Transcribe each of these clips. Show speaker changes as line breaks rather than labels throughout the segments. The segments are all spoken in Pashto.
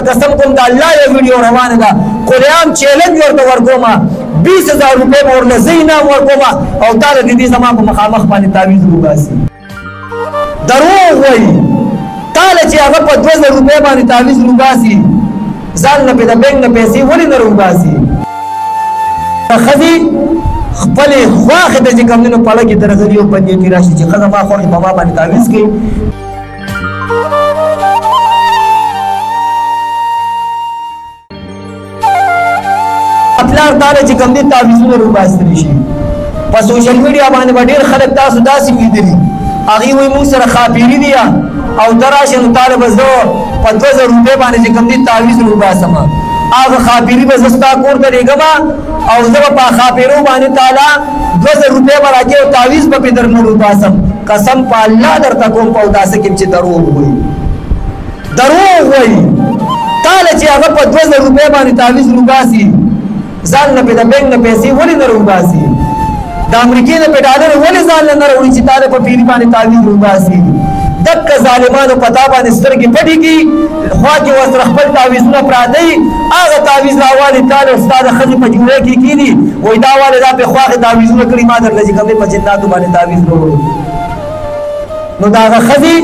قسم کوم د الله یو ویډیو روانه ده قرآن چیلنج ورته ورکوم 20,000 روپۍ به ورله زه انعام ورکوم او تا د دې زما په مخامخ باندې تعویض وباسي دروغ وایي تاله چې هغه په 2,000 روپۍ باندې تعویض وباسي ځان نه پې د بینک نه پیسې ولې نه وباسي ښځې خپلې خواښې ته چې کوم دی نو پړه کې درغلي او پنجې کې راشي چې ښځه ما خوښې په ما باندې تعویض کوي پلار تاله چې کوم دی تعویضونه وباسلی شي په سوشل میډیا باندې به ډېر خلک تاسو داسې لیدلي هغې وایي موږ سره خاپیري دي او ته راشې نو تاله به زه په 2,000 روپۍ باندې چې کوم دی تعویض وباسم هغه خاپیري به زه ستا کور ته لېږم او زه به په خاپیرو باندې تاله 2,000 روپۍ به راکړې او تعویض به پې درنه وباسم قسم په الله درته کوم په اوداسه کې چې دروغ وایي تاله چې هغه په 2,000 روپۍ باندې تعویض وباسي ځان نه پې د بینک نه پیسې ولې نه وباسي د امریکې نه پې ډالر ولې ځان نه نه راوړي چې تاله په پیري باندې تعویض وباسي دکه ظالمانو په تا باندې سترګې پټې کړي خوا کې ورسره خپل تعویضونه پراته وي هغه تعویض راوالې تاله ستا د ښځې په جوړه کې کښېني وایي دا والې دا پې خواښې تعویضونه کړي ما درله چې کوم دی په جناتو باندې تعویض راوړو نو د هغه ښځې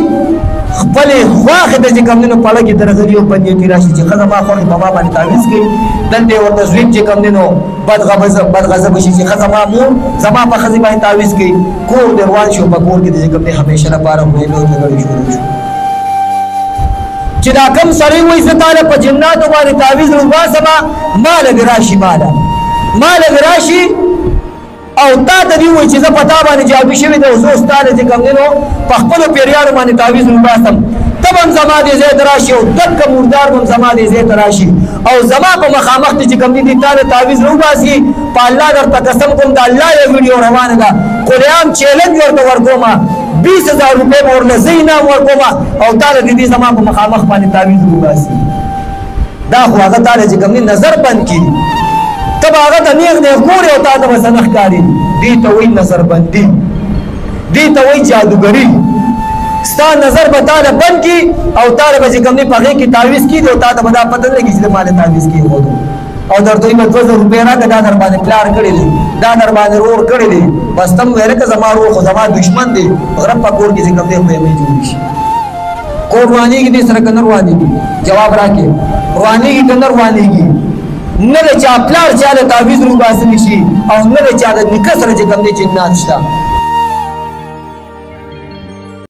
خپلې خواښې ته چې کوم دی نو پړه کې درغلي او پنجې کې راشي چې ښځه ما خوښې په ما باندې تعویض کوي دلته یې ورته زویم چې کوم دی نو بدغضبه شي چې ښځه ما مور زما په ښځې باندې تعویض کوي کور دې روان شو په کور کې د چې کوم دی همیشه لپاره ویلو جګړې شروع شو چې دا کوم سړی وایي زه تاله په جناتو باندې تعویض وباسم ماله دې راشي ماله دې راشي او تا ته دې وایي چې زه په تا باندې جادو شوی دی او زه اوس تاله چې کوم دی نو په خپلو پیریانو باندې تعویض وباسم ته به هم زما دې ځای ته راشي او دکه مردار به هم زما دې ځای ته راشي او زما په مخامخ ته چې کوم دی تاله تعویض وباسي په الله درته قسم کوم د الله یو ویډیو روانه ده قرآن چیلنج ورته ورکوم 20,000 روپۍ به ورله زه انعام ورکوم او تاله دې زما په مخامخ باندې تعویض وباسي دا خو هغه تاله چې کوم دی نظر بند کړي ته به هغه ته نیغ ګورې او تا ته به څه نه ښکاري دې ته وایي نظربندي دې ته وایي جادوګري ستا نظر به تاله بند کړي او تاله به چې کوم دی په هغې کې تعویض کېږي او تا ته به دا پته نه لګي چې د مالې تعویض کېښودو او درته وایي 2,000 روپۍ راکړه دا در باندې پلار کړی دی دا در باندې رور کړی دی بس ته م ویلې که زما رور خو زما دشمن دی غرب په کور کې چې کوم دی خو یې جوړ شي کور روانېږي دې سره که نه روانېږي جواب راکړې روانېږي که نه روانېږي نه د چا پلار چاله تعویض وباسلی شي او نه د چا د نیکه سره چې کوم دی جنات شته